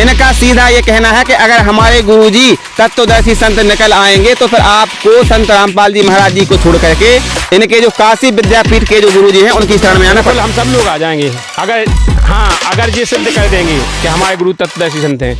इनका सीधा ये कहना है कि अगर हमारे गुरुजी तत्वदर्शी संत निकल आएंगे तो फिर आपको संत रामपाल जी महाराज जी को छोड़ करके इनके जो काशी विद्यापीठ के जो गुरुजी हैं उनकी शरण में आना पड़ेगा। हम सब लोग आ जाएंगे अगर ये सिद्ध कर देंगे कि हमारे गुरु तत्वदर्शी संत हैं।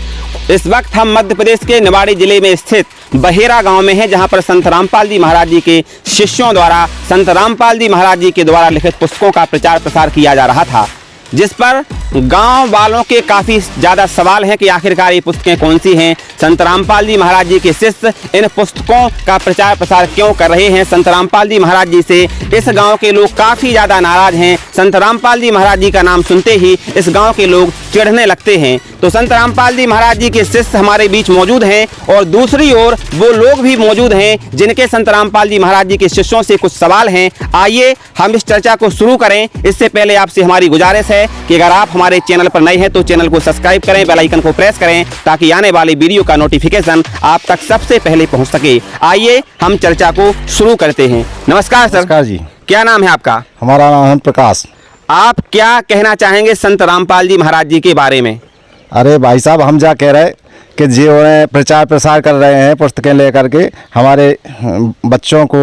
इस वक्त हम मध्य प्रदेश के निवाड़ी जिले में स्थित बहेरा गांव में हैं, जहां पर संत रामपाल जी महाराज जी के शिष्यों द्वारा संत रामपाल जी महाराज जी के द्वारा लिखित पुस्तकों का प्रचार प्रसार किया जा रहा था, जिस पर गांव वालों के काफ़ी ज़्यादा सवाल हैं कि आखिरकार ये पुस्तकें कौन सी हैं। संत रामपाल जी महाराज जी के शिष्य इन पुस्तकों का प्रचार प्रसार क्यों कर रहे हैं। संत रामपाल जी महाराज जी से इस गांव के लोग काफ़ी ज़्यादा नाराज़ हैं। संत रामपाल जी महाराज जी का नाम सुनते ही इस गांव के लोग चिढ़ने लगते हैं। तो संत रामपाल जी महाराज जी के शिष्य हमारे बीच मौजूद हैं और दूसरी ओर वो लोग भी मौजूद हैं जिनके संत रामपाल जी महाराज जी के शिष्यों से कुछ सवाल हैं। आइए हम इस चर्चा को शुरू करें। इससे पहले आपसे हमारी गुजारिश है कि अगर आप हमारे चैनल पर नए हैं तो चैनल को सब्सक्राइब करें, बेल आइकन को प्रेस करें ताकि आने वाली वीडियो का नोटिफिकेशन आप तक सबसे पहले पहुंच सके। आइए हम चर्चा को शुरू करते हैं। नमस्कार सर। नमस्कार जी। क्या नाम है आपका? हमारा नाम है प्रकाश। आप क्या कहना चाहेंगे संत रामपाल जी महाराज जी के बारे में? अरे भाई साहब, हम जा कह रहे कि जो प्रचार प्रसार कर रहे हैं पुस्तकें लेकर के हमारे बच्चों को,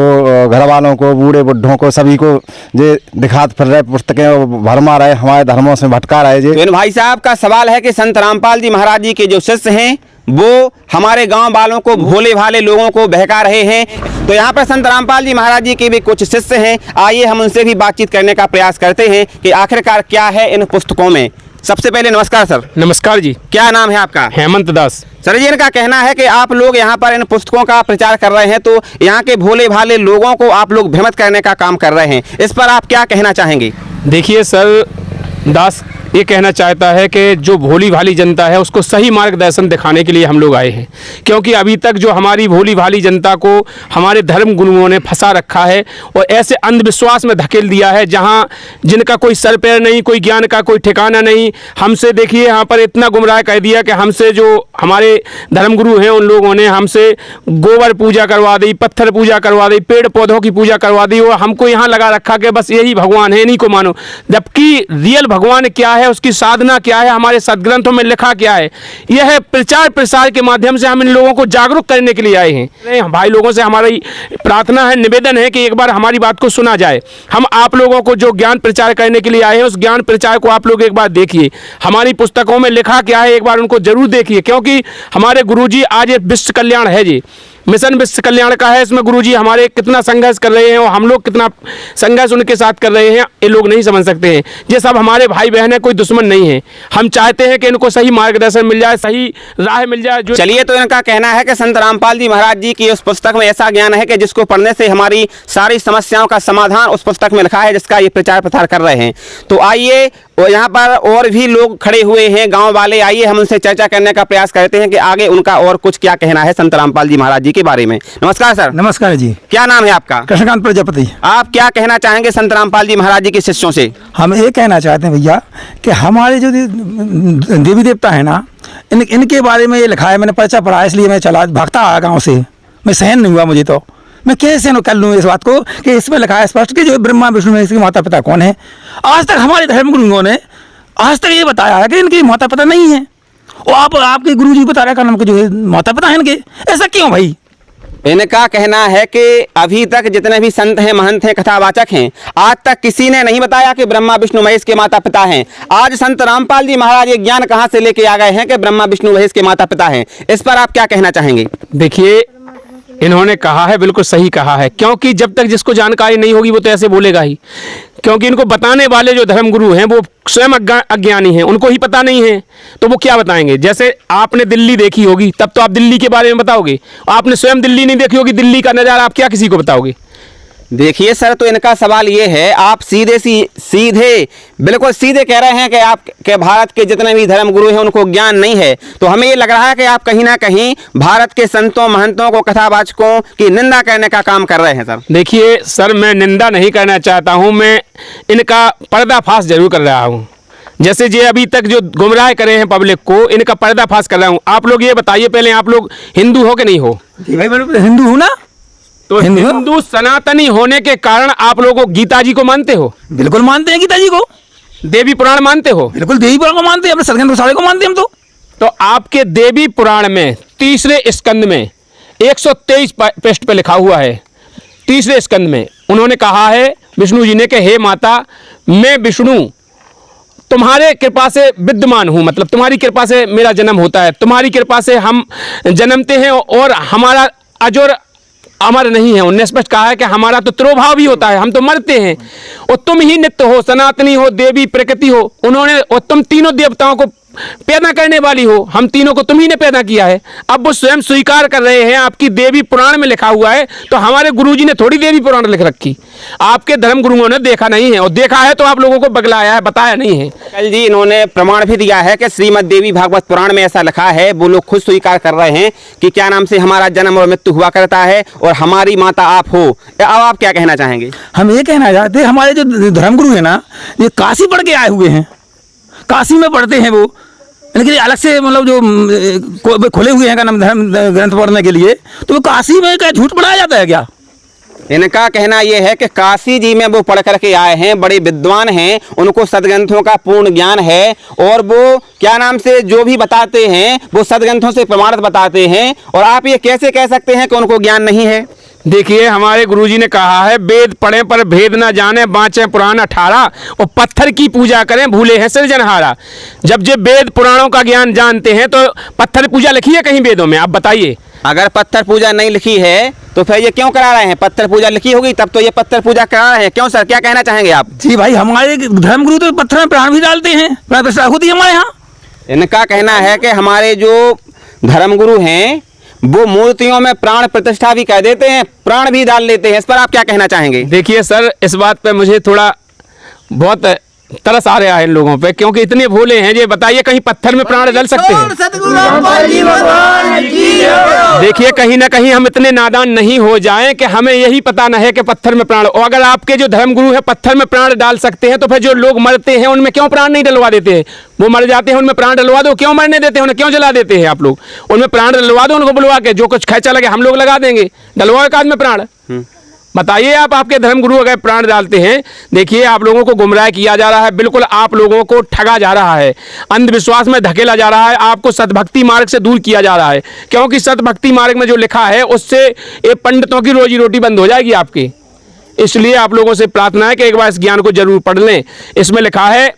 घर वालों को, बूढ़े बुढ़ों को, सभी को जे दिखात फिर रहे, पुस्तकें भरमा रहे, हमारे धर्मों से भटका रहे जी। तो भाई साहब का सवाल है कि संत रामपाल जी महाराज जी के जो शिष्य हैं वो हमारे गांव वालों को, भोले भाले लोगों को बहका रहे हैं। तो यहाँ पर संत रामपाल जी महाराज जी के भी कुछ शिष्य हैं। आइए हम उनसे भी बातचीत करने का प्रयास करते हैं कि आखिरकार क्या है इन पुस्तकों में। सबसे पहले नमस्कार सर। नमस्कार जी। क्या नाम है आपका? हेमंत दास। सर जी, इनका कहना है कि आप लोग यहाँ पर इन पुस्तकों का प्रचार कर रहे हैं तो यहाँ के भोले भाले लोगों को आप लोग भ्रमित करने का काम कर रहे हैं। इस पर आप क्या कहना चाहेंगे? देखिए सर, दास ये कहना चाहता है कि जो भोली भाली जनता है उसको सही मार्गदर्शन दिखाने के लिए हम लोग आए हैं, क्योंकि अभी तक जो हमारी भोली भाली जनता को हमारे धर्म गुरुओं ने फंसा रखा है और ऐसे अंधविश्वास में धकेल दिया है जहां जिनका कोई सर पैर नहीं, कोई ज्ञान का कोई ठिकाना नहीं। हमसे देखिए यहाँ पर इतना गुमराह कर दिया कि हमसे जो हमारे धर्म गुरु हैं उन लोगों ने हमसे गोबर पूजा करवा दी, पत्थर पूजा करवा दी, पेड़ पौधों की पूजा करवा दी और हमको यहाँ लगा रखा कि बस यही भगवान है, इन्हीं को मानो। जबकि रियल भगवान क्या है, उसकी साधना क्या है, हमारे सदग्रंथों में लिखा क्या है, यह प्रचार प्रसार के माध्यम से हम इन लोगों को जागरूक करने के लिए आए हैं। भाई लोगों से हमारी प्रार्थना है, निवेदन है कि एक बार हमारी बात को सुना जाए। हम आप लोगों को जो ज्ञान प्रचार करने के लिए आए हैं उस ज्ञान प्रचार को आप लोग एक बार देखिए। हमारी पुस्तकों में लिखा क्या है एक बार उनको जरूर देखिए, क्योंकि हमारे गुरुजी आज ये विश्व कल्याण है जी, मिशन विश्व कल्याण का है। इसमें गुरुजी हमारे कितना संघर्ष कर रहे हैं और हम लोग कितना संघर्ष उनके साथ कर रहे हैं, ये लोग नहीं समझ सकते हैं। ये सब हमारे भाई बहन है, कोई दुश्मन नहीं है। हम चाहते हैं कि इनको सही मार्गदर्शन मिल जाए, सही राह मिल जाए। जो चलिए, तो इनका कहना है कि संत रामपाल जी महाराज जी की उस पुस्तक में ऐसा ज्ञान है कि जिसको पढ़ने से हमारी सारी समस्याओं का समाधान उस पुस्तक में लिखा है, जिसका ये प्रचार प्रसार कर रहे हैं। तो आइए, और यहाँ पर और भी लोग खड़े हुए हैं गाँव वाले, आइए हम उनसे चर्चा करने का प्रयास करते हैं कि आगे उनका और कुछ क्या कहना है संत रामपाल जी महाराज जी के बारे में। नमस्कार सर। नमस्कार जी। क्या नाम है आपका? कृष्णकांत प्रजापति। आप क्या कहना चाहेंगे संत रामपाल जी महाराज जी के शिष्यों से? हम ये कहना चाहते हैं भैया कि हमारे जो देवी देवता है ना, इनके बारे में ये लिखा है। मैंने पर्चा पढ़ा, इसलिए मैं चला भागता आया गाँव से। मैं सहन नहीं हुआ मुझे, तो मैं कैसे कर लूँ इस बात को कि इसमें लिखा है स्पष्ट कि जो ब्रह्मा विष्णु महेश के माता पिता कौन है। आज तक हमारे धर्म गुरुओं ने आज तक ये बताया है कि इनके माता पिता नहीं है, और आपके गुरु जी बता रहे हैं कि जो है माता पिता है इनके। ऐसा क्यों भाई? इनका कहना है कि अभी तक जितने भी संत हैं, महंत हैं, कथावाचक हैं, आज तक किसी ने नहीं बताया कि ब्रह्मा विष्णु महेश के माता पिता हैं। आज संत रामपाल जी महाराज ये ज्ञान कहाँ से लेके आ गए हैं कि ब्रह्मा विष्णु महेश के माता पिता हैं? इस पर आप क्या कहना चाहेंगे? देखिए, इन्होंने कहा है, बिल्कुल सही कहा है, क्योंकि जब तक जिसको जानकारी नहीं होगी वो तो ऐसे बोलेगा ही। क्योंकि इनको बताने वाले जो धर्मगुरु हैं वो स्वयं अज्ञानी हैं, उनको ही पता नहीं है तो वो क्या बताएंगे। जैसे आपने दिल्ली देखी होगी तब तो आप दिल्ली के बारे में बताओगे, आपने स्वयं दिल्ली नहीं देखी होगी, दिल्ली का नज़ारा आप क्या किसी को बताओगे? देखिए सर, तो इनका सवाल ये है, आप सीधे बिल्कुल सीधे कह रहे हैं कि आप के भारत के जितने भी धर्म गुरु हैं उनको ज्ञान नहीं है। तो हमें ये लग रहा है कि आप कहीं ना कहीं भारत के संतों, महंतों को, कथावाचकों की निंदा करने का काम कर रहे हैं सर। देखिए सर, मैं निंदा नहीं करना चाहता हूँ, मैं इनका पर्दाफाश जरूर कर रहा हूँ। जैसे ये अभी तक जो गुमराह करे हैं पब्लिक को, इनका पर्दाफाश कर रहा हूँ। आप लोग ये बताइए पहले, आप लोग हिंदू हो कि नहीं हो? भाई मैं हिंदू हूँ ना। तो हिंदू सनातनी होने के कारण आप लोगों को गीता जी को मानते हो? बिल्कुल मानते हैं गीता जी को। देवी पुराण मानते हो? बिल्कुल देवी पुराण को मानते हैं, अपने सदग्रंथ सारे को मानते हैं हम तो। तो आपके देवी पुराण में 3रे स्कंद में 123 पृष्ठ पे लिखा हुआ है। 3रे स्कंद में उन्होंने कहा है विष्णु जी ने कि हे माता, मैं विष्णु तुम्हारे कृपा से विद्यमान हूँ, मतलब तुम्हारी कृपा से मेरा जन्म होता है, तुम्हारी कृपा से हम जन्मते हैं और हमारा अजर अमर नहीं है। उन्होंने स्पष्ट कहा है कि हमारा तो तिरोभाव भी होता है, हम तो मरते हैं, और तुम ही नित्य हो, सनातनी हो, देवी प्रकृति हो। उन्होंने, और तुम तीनों देवताओं को पैदा करने वाली हो, हम तीनों को तुम ही ने पैदा किया है। अब वो स्वयं स्वीकार कर रहे हैं, आपकी देवी पुराण में लिखा हुआ है, तो हमारे गुरुजी ने थोड़ी देवी पुराण लिख रखी, आपके धर्म गुरुओं ने देखा नहीं है, और देखा है तो आप लोगों को बगलाया है, बताया नहीं है। कल जी इन्होंने प्रमाण भी दिया है कि श्रीमद् देवी भागवत पुराण में ऐसा लिखा है, वो लोग खुद स्वीकार कर रहे हैं कि क्या नाम से हमारा जन्म और मृत्यु हुआ करता है और हमारी माता आप हो। अब आप क्या कहना चाहेंगे? हम ये कहना चाहते हैं, हमारे जो धर्मगुरु है ना, ये काशी पढ़ के आए हुए हैं, काशी में पढ़ते हैं वो, लेकिन अलग से मतलब जो खुले हुए हैं का नाम धर्म ग्रंथ पढ़ने के लिए, तो वो काशी में क्या झूठ पढ़ाया जाता है क्या? इनका कहना यह है कि काशी जी में वो पढ़ करके आए हैं, बड़े विद्वान हैं, उनको सदग्रंथों का पूर्ण ज्ञान है, और वो क्या नाम से जो भी बताते हैं वो सदग्रंथों से प्रमाणित बताते हैं, और आप ये कैसे कह सकते हैं कि उनको ज्ञान नहीं है? देखिए, हमारे गुरुजी ने कहा है, वेद पढ़े पर भेद ना जाने, बाँचे पुराण 18, और पत्थर की पूजा करें, भूले हैं सृजनहारा। जब वेद पुराणों का ज्ञान जानते हैं तो पत्थर पूजा लिखी है कहीं वेदों में? आप बताइए। अगर पत्थर पूजा नहीं लिखी है तो फिर ये क्यों करा रहे हैं? पत्थर पूजा लिखी होगी तब तो ये पत्थर पूजा करा रहे हैं, क्यों सर, क्या कहना चाहेंगे आप? जी भाई, हमारे धर्मगुरु तो पत्थर में प्राण भी डालते हैं, प्राण प्रतिष्ठा होती है हमारे यहाँ। इनका कहना है कि हमारे जो धर्मगुरु हैं वो मूर्तियों में प्राण प्रतिष्ठा भी कह देते हैं, प्राण भी डाल लेते हैं। इस पर आप क्या कहना चाहेंगे? देखिए सर, इस बात पे मुझे थोड़ा बहुत तरस आ रहा है इन लोगों पे, क्योंकि इतने भोले हैं। ये बताइए, कहीं पत्थर में प्राण डल सकते हैं? देखिए, कहीं ना कहीं हम इतने नादान नहीं हो जाएं कि हमें यही पता न है कि पत्थर में प्राण, और अगर आपके जो धर्मगुरु है पत्थर में प्राण डाल सकते हैं तो फिर जो लोग मरते हैं उनमें क्यों प्राण नहीं डलवा देते हैं? वो मर जाते हैं, उनमें प्राण डलवा दो, क्यों मरने देते हैं उन्हें, क्यों जला देते हैं आप लोग? उनमें प्राण डलवा दो, उनको बुलवा के, जो कुछ खर्चा लगे हम लोग लगा देंगे, डलवाओ एक आदमी प्राण। बताइए, आप आपके धर्मगुरु अगर प्राण डालते हैं, देखिए आप लोगों को गुमराह किया जा रहा है, बिल्कुल आप लोगों को ठगा जा रहा है, अंधविश्वास में धकेला जा रहा है, आपको सद्भक्ति मार्ग से दूर किया जा रहा है, क्योंकि सद्भक्ति मार्ग में जो लिखा है उससे ये पंडितों की रोजी रोटी बंद हो जाएगी आपकी। इसलिए आप लोगों से प्रार्थना है कि एक बार इस ज्ञान को जरूर पढ़ लें। इसमें लिखा है,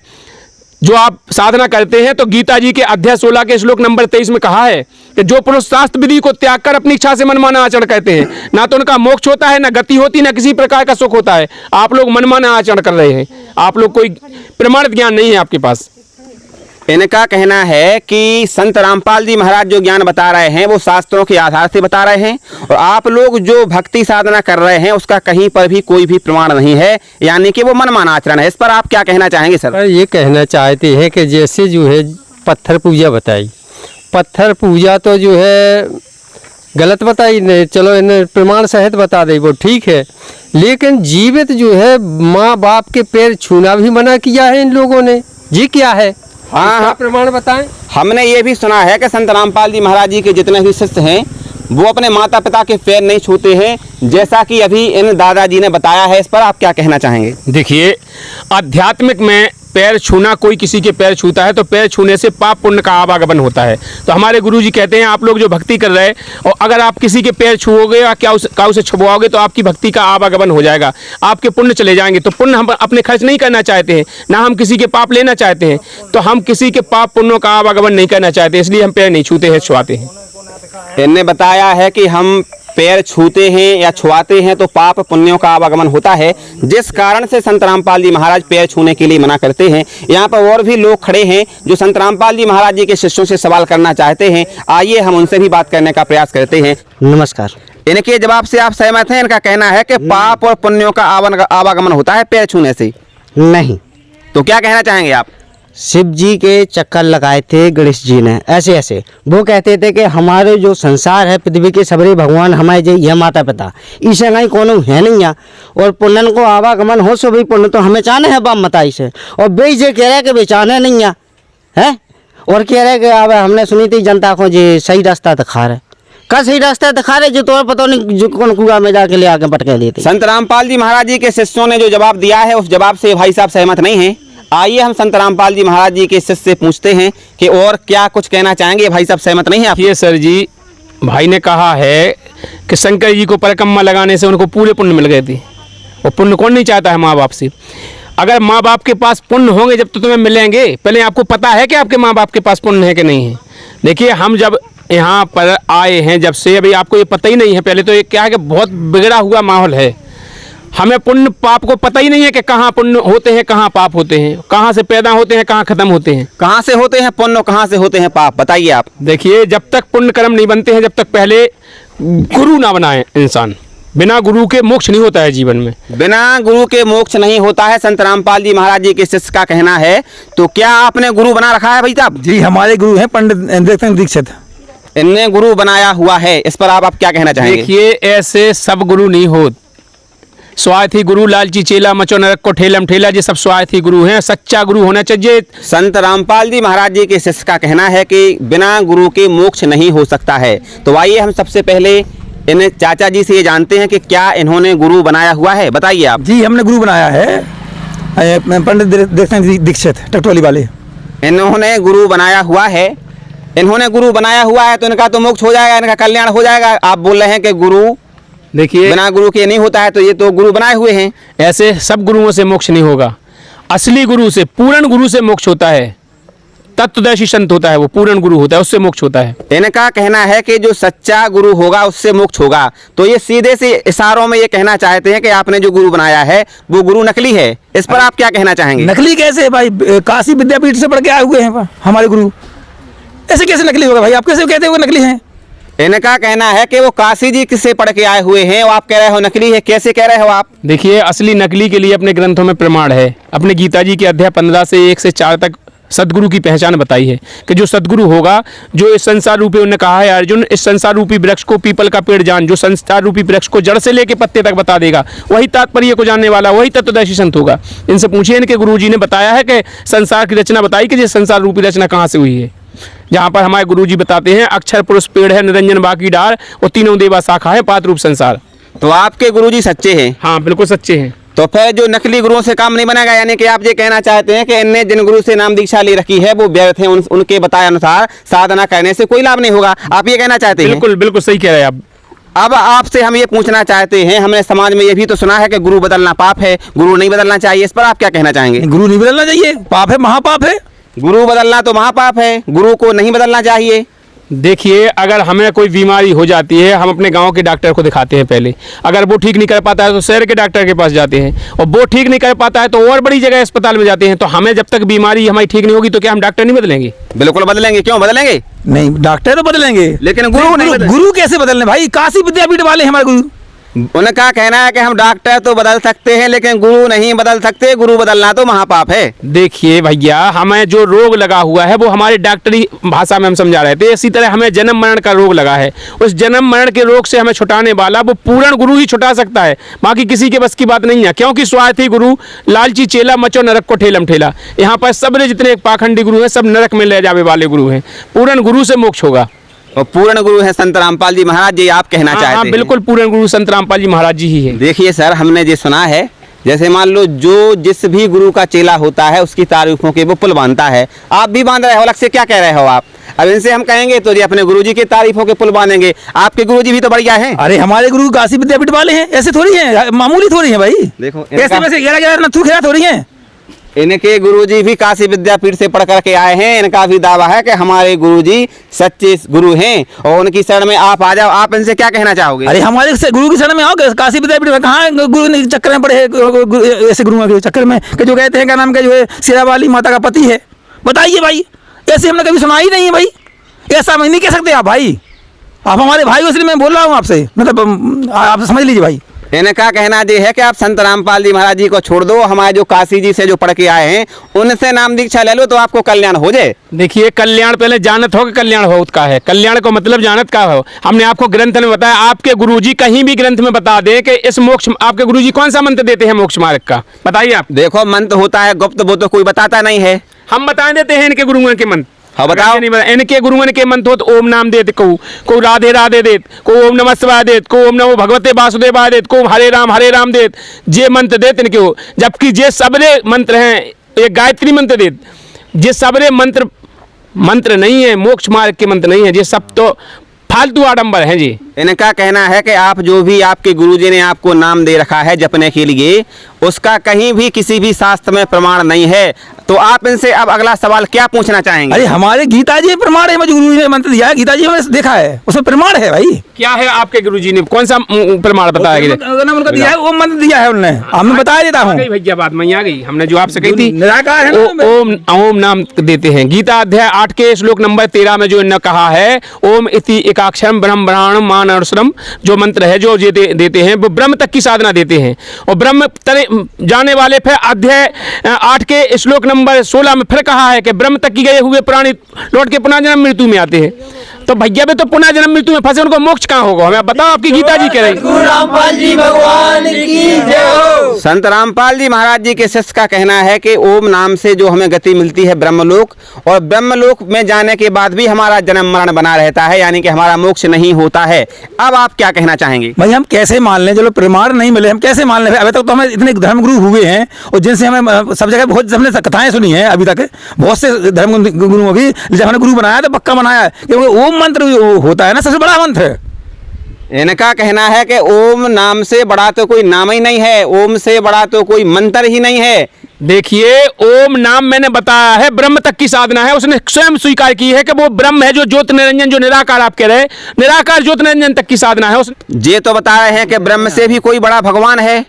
जो आप साधना करते हैं, तो गीता जी के अध्याय 16 के श्लोक नंबर 23 में कहा है कि जो पुरुष शास्त्र विधि को त्याग कर अपनी इच्छा से मनमाना आचरण करते हैं, ना तो उनका मोक्ष होता है, ना गति होती, ना किसी प्रकार का सुख होता है। आप लोग मनमाना आचरण कर रहे हैं, आप लोग कोई प्रमाणित ज्ञान नहीं है आपके पास। इनका कहना है कि संत रामपाल जी महाराज जो ज्ञान बता रहे हैं वो शास्त्रों के आधार से बता रहे हैं, और आप लोग जो भक्ति साधना कर रहे हैं उसका कहीं पर भी कोई भी प्रमाण नहीं है, यानी कि वो मनमाना आचरण है। इस पर आप क्या कहना चाहेंगे सर? ये कहना चाहते हैं कि जैसे जो है पत्थर पूजा बताई, पत्थर पूजा तो जो है गलत बताई नहीं, चलो इन्हें प्रमाण सहित बता दे वो ठीक है, लेकिन जीवित जो है माँ बाप के पैर छूना भी मना किया है इन लोगों ने। जी क्या है? हाँ, प्रमाण बताएं। हमने ये भी सुना है कि संत रामपाल जी महाराज जी के जितने भी शिष्य हैं वो अपने माता पिता के पैर नहीं छूते हैं, जैसा कि अभी इन दादाजी ने बताया है। इस पर आप क्या कहना चाहेंगे? देखिए, आध्यात्मिक में पैर छूना, कोई किसी के पैर छूता है तो पैर छूने से पाप पुण्य का आवागमन होता है। तो हमारे गुरुजी कहते हैं, आप लोग जो भक्ति कर रहे हैं, और अगर आप किसी के पैर छुओगे या क्या उसे छुपवाओगे तो आपकी भक्ति का आवागमन हो जाएगा, आपके पुण्य चले जाएंगे। तो पुण्य हम अपने खर्च नहीं करना चाहते हैं, ना हम किसी के पाप लेना चाहते हैं, तो हम किसी के पाप पुण्यों का आवागमन नहीं करना चाहते, इसलिए हम पैर नहीं छूते हैं, छुआते हैं। इन्होंने बताया है कि हम पैर छूते हैं या छुआते हैं तो पाप पुण्यों का आवागमन होता है, जिस कारण से संत रामपाल जी महाराज पैर छूने के लिए मना करते हैं। यहाँ पर और भी लोग खड़े हैं जो संत रामपाल जी महाराज जी के शिष्यों से सवाल करना चाहते हैं। आइए हम उनसे भी बात करने का प्रयास करते हैं। नमस्कार। इनके जवाब से आप सहमत हैं? इनका कहना है कि पाप और पुण्यों का आवागमन होता है पैर छूने से। नहीं, तो क्या कहना चाहेंगे आप? शिव जी के चक्कर लगाए थे गणेश जी ने, ऐसे ऐसे वो कहते थे कि हमारे जो संसार है, पृथ्वी के सबरे भगवान हमारे जो यह माता पिता, इसे नहीं कोनो है नहीं है, और पुण्यन को आवागमन हो सो भी पुण्य तो हमें चाहने है बाप मताई से, और बे जे कह रहे कि बेचाने नहीं है, और कह रहे कि अब हमने सुनी थी जनता को जी सही रास्ता दिखा रहे, का सही रास्ता दिखा रहे जो तो पता नहीं जो कौन कुआ में जाके ले आके पटके लेते। संत रामपाल जी महाराज जी के शिष्यों ने जो जवाब दिया है उस जवाब से भाई साहब सहमत नहीं है। आइए हम संत रामपाल जी महाराज जी के शिष्य से पूछते हैं कि और क्या कुछ कहना चाहेंगे। भाई साहब सहमत नहीं है आप? ये सर जी, भाई ने कहा है कि शंकर जी को परिक्रमा लगाने से उनको पूरे पुण्य मिल गए थे, और पुण्य कौन नहीं चाहता है माँ बाप से। अगर माँ बाप के पास पुण्य होंगे जब तो तुम्हें मिलेंगे, पहले आपको पता है कि आपके माँ बाप के पास पुण्य है कि नहीं है। देखिए हम जब यहाँ पर आए हैं जब से, अभी आपको ये पता ही नहीं है। पहले तो ये क्या है कि बहुत बिगड़ा हुआ माहौल है, हमें पुण्य पाप को पता ही नहीं है कि कहाँ पुण्य होते हैं कहाँ पाप होते हैं, कहाँ से पैदा होते हैं कहाँ खत्म होते हैं। कहाँ से होते हैं पुण्य, कहाँ से होते हैं पाप, बताइए आप। देखिए जब तक पुण्य कर्म नहीं बनते हैं, जब तक पहले गुरु ना बनाए इंसान, बिना गुरु के मोक्ष नहीं होता है जीवन में। बिना गुरु के मोक्ष नहीं होता है, संत रामपाल जी महाराज जी के शिष्य का कहना है। तो क्या आपने गुरु बना रखा है भाई साहब? जी हमारे गुरु हैं पंडित दीक्षित। इनने गुरु बनाया हुआ है, इस पर आप क्या कहना चाहेंगे? देखिए ऐसे सब गुरु नहीं होते, स्वार्थी गुरु, लालची चेला, मचो नरक को ठेलम ठेला, ये सब स्वार्थी गुरु हैं। सच्चा गुरु होना चाहिए। संत रामपाल जी महाराज जी के शिष्य का कहना है कि बिना गुरु के मोक्ष नहीं हो सकता है। तो आइए हम सबसे पहले इन चाचा जी से ये जानते हैं कि क्या इन्होंने गुरु बनाया हुआ है, बताइए आप। जी हमने गुरु बनाया है पंडित दीक्षित टकटोली वाले। इन्होंने गुरु बनाया हुआ है, इन्होंने गुरु बनाया हुआ है, तो इनका तो मोक्ष हो जाएगा, इनका कल्याण हो जाएगा। आप बोल रहे हैं कि गुरु देखिए बिना गुरु के नहीं होता है, तो ये तो गुरु बनाए हुए हैं। ऐसे सब गुरुओं से मोक्ष नहीं होगा, असली गुरु से, पूर्ण गुरु से मोक्ष होता है। तत्वदर्शी संत होता है वो, पूर्ण गुरु होता है, उससे मोक्ष होता है। इनका कहना है कि जो सच्चा गुरु होगा उससे मोक्ष होगा। तो ये सीधे से इशारों में ये कहना चाहते हैं कि आपने जो गुरु बनाया है वो गुरु नकली है। इस पर आप क्या कहना चाहेंगे? नकली कैसे है भाई? काशी विद्यापीठ से पढ़ के आए हुए हैं हमारे गुरु, ऐसे कैसे नकली होगा भाई? आप कैसे कहते हो नकली हैं? इनका कहना है कि वो काशी जी किससे पढ़ के आए हुए हैं, और आप कह रहे हो नकली है। कैसे कह रहे हो आप? देखिए असली नकली के लिए अपने ग्रंथों में प्रमाण है। अपने गीता जी के अध्याय 15 से 1 से 4 तक सदगुरु की पहचान बताई है कि जो सदगुरु होगा, जो इस संसार रूपी, उन्होंने कहा है अर्जुन, इस संसार रूपी वृक्ष को, पीपल का पेड़ जान, जो संसार रूपी वृक्ष को जड़ से लेके पत्ते तक बता देगा, वही तात्पर्य को जानने वाला, वही तत्वदर्शी संत होगा। इनसे पूछिए, इनके गुरुजी ने बताया है कि संसार की रचना बताई कि ये संसार रूपी रचना कहाँ से हुई है। जहाँ पर हमारे गुरुजी बताते हैं अक्षर पुरुष पेड़ है, निरंजन बाकी डार, और तीनों देवा शाखा है, पात रूप संसार। तो आपके गुरुजी सच्चे हैं? हाँ बिल्कुल सच्चे हैं। तो फिर जो नकली गुरुओं से काम नहीं बनेगा, यानी कि आप ये कहना चाहते हैं कि इनने जिन गुरु से नाम दीक्षा ले रखी है वो व्यर्थ है, उनके बताए अनुसार साधना करने से कोई लाभ नहीं होगा, आप ये कहना चाहते हैं? बिल्कुल बिल्कुल सही कह रहे हैं आप। अब आपसे हम ये पूछना चाहते हैं, हमने समाज में ये भी तो सुना है कि गुरु बदलना पाप है, गुरु नहीं बदलना चाहिए, इस पर आप क्या कहना चाहेंगे? गुरु नहीं बदलना चाहिए, पाप है, महापाप है। गुरु बदलना तो महापाप है, गुरु को नहीं बदलना चाहिए। देखिए अगर हमें कोई बीमारी हो जाती है, हम अपने गांव के डॉक्टर को दिखाते हैं पहले, अगर वो ठीक नहीं कर पाता है तो शहर के डॉक्टर के पास जाते हैं, और वो ठीक नहीं कर पाता है तो और बड़ी जगह अस्पताल में जाते हैं। तो हमें जब तक बीमारी हमारी ठीक नहीं होगी तो क्या हम डॉक्टर नहीं बदलेंगे? बिल्कुल बदलेंगे। क्यों बदलेंगे? नहीं, डॉक्टर तो बदलेंगे, लेकिन गुरु नहीं बदलेंगे। गुरु कैसे बदलने भाई? काशी विद्यापीठ वाले हमारे गुरु। उनका कहना है कि हम डॉक्टर तो बदल सकते हैं लेकिन गुरु नहीं बदल सकते, गुरु बदलना तो महापाप है। देखिए भैया, हमें जो रोग लगा हुआ है वो हमारी डॉक्टरी भाषा में हम समझा रहे थे। इसी तरह हमें जन्म मरण का रोग लगा है, उस जन्म मरण के रोग से हमें छुटाने वाला वो पूर्ण गुरु ही छुटा सकता है, बाकी किसी के बस की बात नहीं है। क्योंकि स्वार्थी गुरु, लालची चेला, मचो नरक को ठेलम ठेला, यहाँ पर सब जितने पाखंडी गुरु हैं सब नरक में ले जाने वाले गुरु हैं। पूर्ण गुरु से मोक्ष होगा। और पूर्ण गुरु है संत रामपाल जी महाराज जी, आप कहना चाहते हैं? बिल्कुल पूर्ण गुरु संत रामपाल जी महाराज जी ही है। देखिए सर, हमने ये सुना है, जैसे मान लो जो जिस भी गुरु का चेला होता है उसकी तारीफों के वो पुल बांधता है। आप भी बांध रहे हो, अलग से क्या कह रहे हो आप? अब इनसे हम कहेंगे तो ये अपने गुरुजी की तारीफों के पुल बांधेंगे। आपके गुरुजी भी तो बढ़िया हैं। अरे हमारे गुरु काशी विद्यापीठ वाले हैं, ऐसे थोड़ी हैं, मामूली थोड़ी हैं भाई। देखो ऐसे वैसे 11 नथु खेला थोड़ी हैं। इनके गुरुजी भी काशी विद्यापीठ से पढ़ करके आए हैं। इनका भी दावा है कि हमारे गुरुजी सच्चे गुरु हैं और उनकी शरण में आप आ जाओ। आप इनसे क्या कहना चाहोगे? अरे हमारे गुरु की शरण में आओ, काशी विद्यापीठ में कहाँ गुरु ने चक्कर में पड़े हैं? ऐसे गुरुओं के चक्कर में कि जो कहते हैं क्या नाम का जो है शेरा वाली माता का पति है, बताइए भाई। ऐसे हमने कभी सुना ही नहीं है भाई, ऐसा मैं नहीं कह सकते आप भाई। आप हमारे भाई हो, इसलिए मैं बोल रहा हूँ आपसे, मतलब आप समझ लीजिए भाई। इनका कहना ये है कि आप संत रामपाल जी महाराज जी को छोड़ दो, हमारे जो काशी जी से जो पढ़ के आए हैं उनसे नाम दीक्षा ले लो तो आपको कल्याण हो जाए। देखिए कल्याण पहले जानत हो कि कल्याण बहुत का है, कल्याण को मतलब जानत का हो। हमने आपको ग्रंथ में बताया, आपके गुरुजी कहीं भी ग्रंथ में बता दे कि इस मोक्ष, आपके गुरुजी कौन सा मंत्र देते हैं मोक्ष मार्ग का, बताइए आप। देखो मंत्र होता है गुप्त, वो तो कोई बताता नहीं है, हम बता देते हैं इनके गुरुओं के मंत्र। हाँ बताओ। इनके गुरुओं के मंत्र हो तो ओम नाम देत को राधे राधे देत को ओम नमः शिवाय देत को ओम नमो भगवते वासुदेवाय देत को हरे राम देत, जे मंत्र देत इनके हो। जबकि जे सबरे मंत्र हैं एक गायत्री मंत्र दे, ये सबरे मंत्र नहीं है, मोक्ष मार्ग के मंत्र नहीं है, ये सब तो फालतू आडंबर हैं जी। इनका कहना है कि आप जो भी आपके गुरुजी ने आपको नाम दे रखा है जपने के लिए, उसका कहीं भी किसी भी शास्त्र में प्रमाण नहीं है। तो आप इनसे अब अगला सवाल क्या पूछना चाहेंगे? अरे हमारे गीता जी प्रमाण है, मुझे गुरु जी ने मंत्र दिया है, गीता जी हमने देखा है, उसमें प्रमाण है भाई। क्या है आपके गुरुजी ने कौन सा प्रमाण बताया? उनका दिया है, वो मंत्र दिया है उन्होंने, हमने बता देता हूँ। भैया बात में आ गई, हमने जो आपसे कही थी निराकार है ना। ओम ओम नाम देते हैं। गीता अध्याय 8 के श्लोक नंबर 13 में जो इन्होंने कहा है ओम इति एकाक्षरम ब्रह्म ब्राह्मणम मानसरम, जो मंत्र है जो देते हैं वो ब्रह्म तक की साधना देते हैं। और ब्रह्म तले जाने वाले फिर अध्याय 8 के श्लोक नंबर 16 में फिर कहा है कि ब्रह्म तक की गए हुए प्राणी लौट के पुनः जन्म मृत्यु में आते हैं। तो भैया भी तो पुनः जन्म मृत्यु में फंसे, उनको मोक्ष कहाँ होगा? हमें बताओ, आपकी गीता जी कह रही। संत रामपाल जी महाराज जी के शिष्य का कहना है कि ओम नाम से जो हमें गति मिलती है ब्रह्मलोक, और ब्रह्मलोक में जाने के बाद भी हमारा जन्म मरण बना रहता है, यानी कि हमारा मोक्ष नहीं होता है। अब आप क्या कहना चाहेंगे? भाई हम कैसे मान लें, चलो प्रमाण नहीं मिले, हम कैसे मान लें? अभी तक तो हमें इतने धर्मगुरु हुए हैं और जिनसे हमें सब जगह बहुत हमने कथाएं सुनी हैं, अभी तक बहुत से धर्म गुरुओं की, जब हमने गुरु बनाया तो पक्का बनाया है, क्योंकि ओम मंत्र होता है ना सबसे बड़ा मंत्र है। इनका कहना है कि ओम नाम से बड़ा तो कोई नाम ही नहीं है, ओम से बड़ा तो कोई मंत्र ही नहीं है। देखिए, ओम नाम मैंने बताया है ब्रह्म तक की साधना है, उसने स्वयं स्वीकार की है कि वो ब्रह्म है, जो ज्योत निरंजन, जो निराकार आप कह रहे हैं, निराकार ज्योत निरंजन तक की साधना है। ये तो बता रहे हैं कि ब्रह्म से भी कोई बड़ा भगवान है।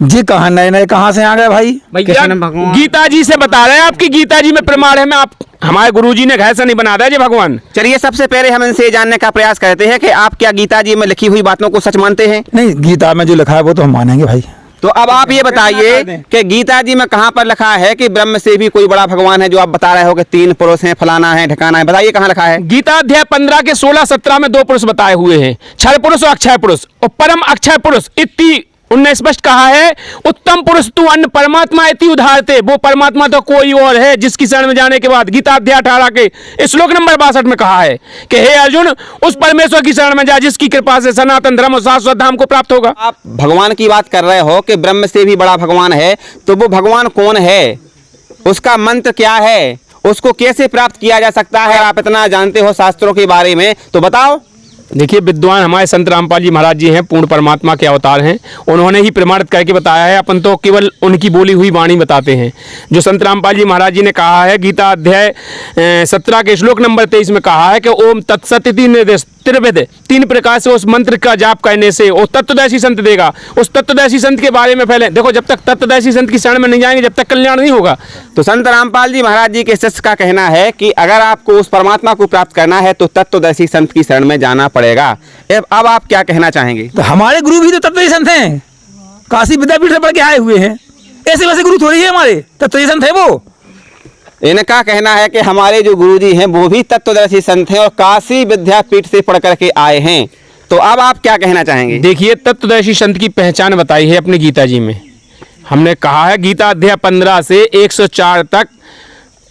जी कहाँ नए नए कहाँ से आ गए भाई? भैया गीता जी से बता रहे हैं, आपकी गीता जी में प्रमाण है। मैं आप हमारे गुरुजी ने घर से नहीं बना दिया जी भगवान। चलिए सबसे पहले हम इनसे जानने का प्रयास करते हैं कि आप क्या गीता जी में लिखी हुई बातों को सच मानते हैं? नहीं, गीता में जो लिखा है वो तो हम मानेंगे भाई। तो अब आप ये बताइए कि गीता जी में कहाँ पर लिखा है कि ब्रह्म से भी कोई बड़ा भगवान है? जो आप बता रहे हो कि 3 पुरुष हैं, फलाना है, ढकाना है, बताइए कहाँ लिखा है? गीता अध्याय 15 के 16-17 में 2 पुरुष बताए हुए हैं, क्षर पुरुष और अक्षय पुरुष, और परम अक्षय पुरुष इति उनने स्पष्ट कहा है, उत्तम पुरुष तू अन्य परमात्मा इति उदाहरते, वो परमात्मा तो कोई और है जिसकी शरण में जाने के बाद गीता अध्याय 18 के श्लोक नंबर 62 में कहा है कि हे अर्जुन, उस परमेश्वर की शरण में जा जिसकी कृपा से सनातन धर्म और शाश्वत धाम को प्राप्त होगा। आप भगवान की बात कर रहे हो कि ब्रह्म से भी बड़ा भगवान है, तो वो भगवान कौन है? उसका मंत्र क्या है? उसको कैसे प्राप्त किया जा सकता है? आप इतना जानते हो शास्त्रों के बारे में, तो बताओ। देखिए, विद्वान हमारे संत रामपाल जी महाराज जी हैं, पूर्ण परमात्मा के अवतार हैं, उन्होंने ही प्रमाणित करके बताया है, अपन तो केवल उनकी बोली हुई वाणी बताते हैं। जो संत रामपाल जी महाराज जी ने कहा है, गीता अध्याय 17 के श्लोक नंबर 23 में कहा है कि ओम तत्सत इति निर्देश त्रिविध, 3 प्रकार से उस मंत्र का जाप करने से वो तत्वदर्शी संत देगा। उस तत्वदर्शी संत के बारे में पहले देखो, जब तक तत्वदर्शी संत की शरण में नहीं जाएंगे जब तक कल्याण नहीं होगा। तो संत रामपाल जी महाराज जी के शिष्य का कहना है कि अगर आपको उस परमात्मा को प्राप्त करना है तो तत्वदर्शी संत की शरण में जाना पड़ेगा। अब आप क्या कहना चाहेंगे? तो हमारे गुरु भी तो तत्वदर्शी संत हैं, काशी विद्यापीठ से पढ़ के आए हुए हैं, ऐसे वैसे गुरु थोड़ी है हमारे, तत्वदर्शी संत है वो। इनका कहना है कि हमारे जो गुरुजी हैं वो भी तत्वदर्शी संत हैं और काशी विद्यापीठ से पढ़ करके आए हैं। तो अब आप क्या कहना चाहेंगे? देखिए, तत्वदर्शी संत की पहचान बताई है अपनी गीता जी में। हमने कहा है गीता अध्याय 15 से 104 तक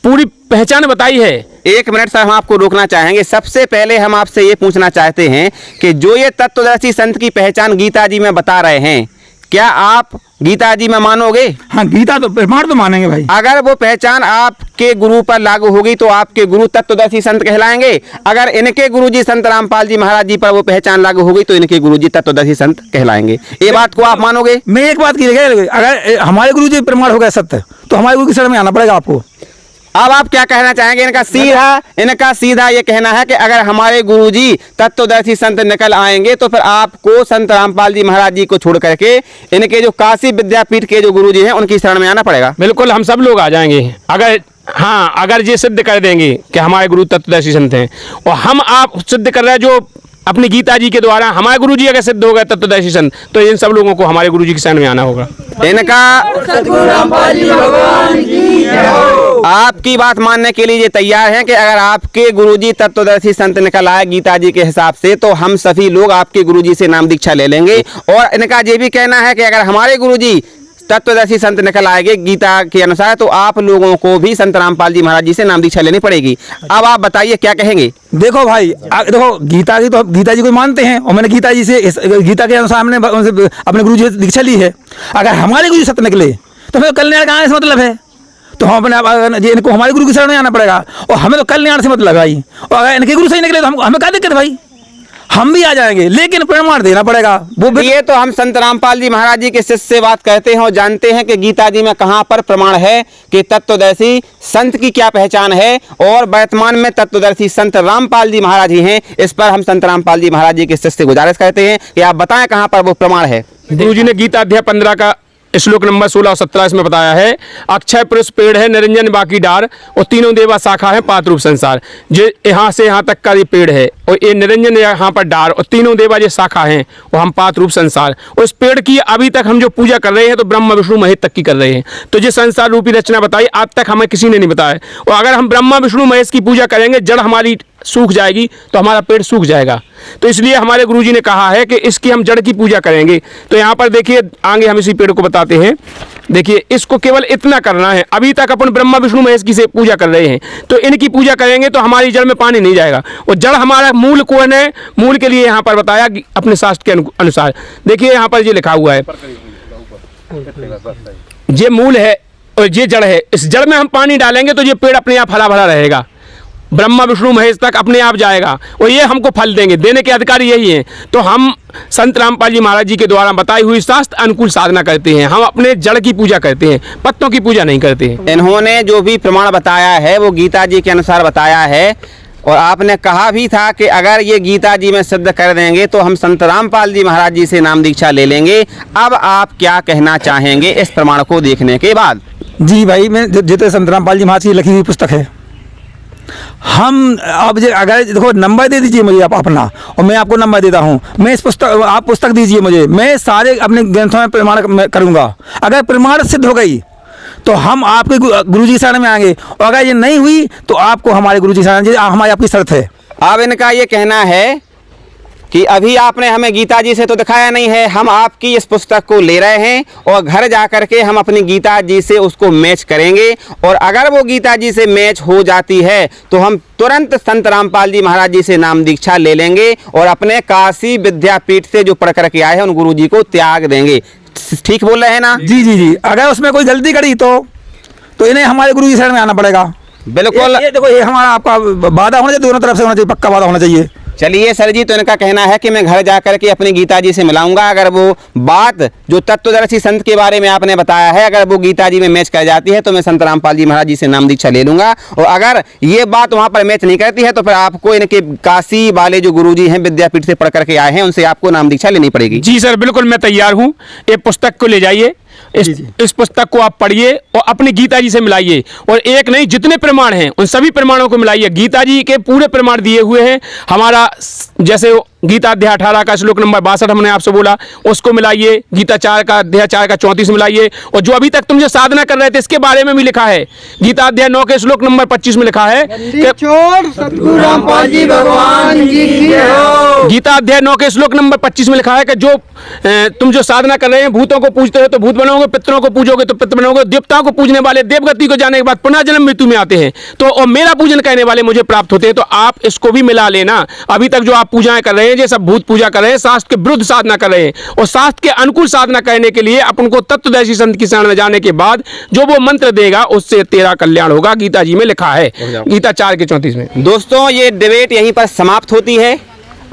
पूरी पहचान बताई है। 1 मिनट सर, हम आपको रोकना चाहेंगे। सबसे पहले हम आपसे ये पूछना चाहते हैं कि जो ये तत्वदर्शी संत की पहचान गीता जी में बता रहे हैं, क्या आप गीता जी में मानोगे? हाँ, गीता तो प्रमाण तो मानेंगे भाई। अगर वो पहचान आपके गुरु पर लागू होगी तो आपके गुरु तत्वदर्शी संत कहलाएंगे। अगर इनके गुरुजी संत रामपाल जी महाराज जी पर वो पहचान लागू होगी तो इनके गुरुजी तत्वदर्शी संत कहलाएंगे। ये बात को आप मानोगे? मैं एक बात की, अगर हमारे गुरु जी प्रमाण हो गया सत्य, तो हमारे गुरु की शरण में आना पड़ेगा आपको। अब आप क्या कहना चाहेंगे? इनका सीधा ये कहना है कि अगर हमारे गुरुजी तत्वदर्शी संत निकल आएंगे तो फिर आपको संत रामपाल जी महाराज जी को छोड़ करके इनके जो काशी विद्यापीठ के जो गुरुजी हैं उनकी शरण में आना पड़ेगा। बिल्कुल, हम सब लोग आ जाएंगे अगर ये सिद्ध कर देंगे कि हमारे गुरु तत्वदर्शी संत हैं, और हम आप सिद्ध कर रहे हैं जो अपनी गीता जी के द्वारा हमारे गुरुजी अगर सिद्ध हो गए तत्वदर्शी संत, तो इन सब लोगों को हमारे गुरुजी की शरण में आना होगा। इनका आपकी बात मानने के लिए ये तैयार हैं कि अगर आपके गुरुजी तत्वदर्शी संत निकल आए गीता जी के हिसाब से तो हम सभी लोग आपके गुरुजी से नाम दीक्षा ले लेंगे। और इनका ये भी कहना है कि अगर हमारे गुरुजी तत्वदर्शी संत निकल आएंगे गीता के अनुसार तो आप लोगों को भी संत रामपाल जी महाराज जी से नाम दीक्षा लेनी पड़ेगी। अब आप बताइए क्या कहेंगे? देखो भाई, देखो गीता की तो गीता जी को मानते हैं और मैंने गीता जी से गीता के अनुसार हमने अपने गुरु जी से दीक्षा ली है। अगर हमारे गुरु सत्य निकले तो फिर कल्याण का इस मतलब है। तो हम अपने इनको हमारे गुरु की शरण में आना पड़ेगा, और हमें तो कल्याण से मत लगाई, और अगर इनके गुरु सही निकले तो हमें क्या दिक्कत भाई, हम भी आ जाएंगे, लेकिन प्रमाण देना पड़ेगा। वो भी ये तो हम संत रामपाल जी महाराज जी के शिष्य से बात करते हैं और जानते हैं कि गीता जी में कहाँ पर प्रमाण है कि तत्वदर्शी संत की क्या पहचान है, और वर्तमान में तत्वदर्शी संत रामपाल जी महाराज ही हैं। इस पर हम संत रामपाल जी महाराज जी के शिष्य से गुजारिश करते हैं कि आप बताएं कहाँ पर वो प्रमाण है। गुरुजी ने गीता अध्याय 15 का श्लोक नंबर 16 और 17 इसमें बताया है, अक्षय पुरुष पेड़ है, निरंजन बाकी डार, और तीनों देवा शाखा है, पात रूप संसार। जो यहाँ से यहाँ तक का ये पेड़ है, और ये निरंजन यहाँ पर डार, और तीनों देवा ये शाखा हैं, वो हम पात रूप संसार। और इस पेड़ की अभी तक हम जो पूजा कर रहे हैं तो ब्रह्मा विष्णु महेश तक की कर रहे हैं। तो जो संसार रूपी रचना बताई आज तक हमें किसी ने नहीं बताया, और अगर हम ब्रह्मा विष्णु महेश की पूजा करेंगे, जड़ हमारी सूख जाएगी तो हमारा पेड़ सूख जाएगा। तो इसलिए हमारे गुरुजी ने कहा है कि इसकी हम जड़ की पूजा करेंगे। तो यहाँ पर देखिए आगे हम इसी पेड़ को बताते हैं। देखिए इसको केवल इतना करना है, अभी तक अपन ब्रह्मा विष्णु महेश की से पूजा कर रहे हैं, तो इनकी पूजा करेंगे तो हमारी जड़ में पानी नहीं जाएगा। और जड़ हमारा मूल कौन है, मूल के लिए यहाँ पर बताया अपने शास्त्र के अनुसार। देखिए यहाँ पर ये लिखा हुआ है, ये मूल है और ये जड़ है। इस जड़ में हम पानी डालेंगे तो ये पेड़ अपने आप हरा भरा रहेगा, ब्रह्मा विष्णु महेश तक अपने आप जाएगा, और ये हमको फल देंगे, देने के अधिकारी यही हैं। तो हम संत रामपाल जी महाराज जी के द्वारा बताई हुई शास्त्र अनुकूल साधना करते हैं। हम अपने जड़ की पूजा करते हैं, पत्तों की पूजा नहीं करते हैं। इन्होंने जो भी प्रमाण बताया है वो गीता जी के अनुसार बताया है, और आपने कहा भी था कि अगर ये गीता जी में सिद्ध कर देंगे तो हम संत रामपाल जी महाराज जी से नाम दीक्षा ले लेंगे। अब आप क्या कहना चाहेंगे इस प्रमाण को देखने के बाद? जी भाई, मैं जितने संत रामपाल जी महाराज की लिखी हुई पुस्तक है, हम अब अगर देखो नंबर दे दीजिए मुझे आप अपना, और मैं आपको नंबर देता हूँ। मैं इस पुस्तक, आप पुस्तक दीजिए मुझे, मैं सारे अपने ग्रंथों में प्रमाण करूँगा। अगर प्रमाण सिद्ध हो गई तो हम आपके गुरुजी की शरण में आएंगे, और अगर ये नहीं हुई तो आपको हमारे गुरुजी की शरण, हमारी आपकी शर्त है। अब इनका ये कहना है कि अभी आपने हमें गीता जी से तो दिखाया नहीं है, हम आपकी इस पुस्तक को ले रहे हैं और घर जा कर के हम अपनी गीता जी से उसको मैच करेंगे, और अगर वो गीता जी से मैच हो जाती है तो हम तुरंत संत रामपाल जी महाराज जी से नाम दीक्षा ले लेंगे और अपने काशी विद्यापीठ से जो पढ़ करके आए हैं उन गुरु जी को त्याग देंगे। ठीक बोल रहे हैं ना? जी जी जी। अगर उसमें कोई गलती करी तो इन्हें हमारे गुरु की शरण में आना पड़ेगा। बिल्कुल। ये देखो, ये हमारा आपका वादा होना चाहिए, दोनों तरफ से होना चाहिए, पक्का वादा होना चाहिए। चलिए सर जी, तो इनका कहना है कि मैं घर जाकर के अपनी गीता जी से मिलाऊंगा, अगर वो बात जो तत्वदर्शी संत के बारे में आपने बताया है अगर वो गीता जी में मैच कर जाती है तो मैं संत रामपाल जी महाराज जी से नाम दीक्षा ले लूंगा, और अगर ये बात वहां पर मैच नहीं करती है तो फिर आपको इनके काशी वाले जो गुरुजी हैं विद्यापीठ से पढ़ करके आए हैं उनसे आपको नाम दीक्षा लेनी पड़ेगी। जी सर, बिल्कुल मैं तैयार हूँ। ये पुस्तक को ले जाइए, इस पुस्तक को आप पढ़िए और अपनी गीता जी से मिलाइए, और एक नहीं जितने प्रमाण हैं उन सभी प्रमाणों को मिलाइए। गीता जी के पूरे प्रमाण दिए हुए हैं। हमारा जैसे गीता अध्याय 18 का श्लोक नंबर 62 हमने आपसे बोला, उसको मिलाइए। गीता 4 का अध्याय 4 का 34 मिलाइए, और जो अभी तक तुम जो साधना कर रहे थे इसके बारे में भी लिखा है। गीता अध्याय 9 के श्लोक नंबर 25 में लिखा है सतगुरु रामपाल जी भगवान जी की हो। गीता अध्याय 9 के श्लोक नंबर 25 में लिखा है कि जो तुम जो साधना कर रहे हैं, भूतों को पूजते हो तो भूत बनोगे, पितरों को पूजोगे तो पितर बनोगे, देवताओं को पूजने वाले देवगति को जाने के बाद पुनः जन्म मृत्यु में आते हैं, तो और मेरा पूजन करने वाले मुझे प्राप्त होते हैं। तो आप इसको भी मिला लेना। अभी तक जो आप पूजाएं कर रहे हैं, ये सब भूत पूजा कर रहे हैं, शास्त्र के विरुद्ध साधना कर रहे हैं, और शास्त्र के अनुकूल साधना करने के लिए अपन को तत्वदर्शी संत की शरण में जाने के बाद जो वो मंत्र देगा उससे तेरा कल्याण होगा। गीता जी में लिखा है, गीता 4 के 34 में। दोस्तों, ये डिबेट यहीं पर समाप्त होती है।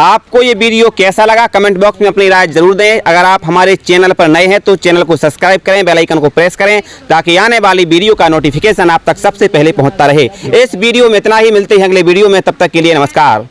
आपको ये वीडियो कैसा लगा कमेंट बॉक्स में अपनी राय जरूर दें। अगर आप हमारे चैनल पर नए हैं तो चैनल को सब्सक्राइब करें, बेल आइकन को प्रेस करें ताकि आने वाली वीडियो का नोटिफिकेशन आप तक सबसे पहले पहुंचता रहे। इस वीडियो में इतना ही, मिलते हैं अगले वीडियो में, तब तक के लिए नमस्कार।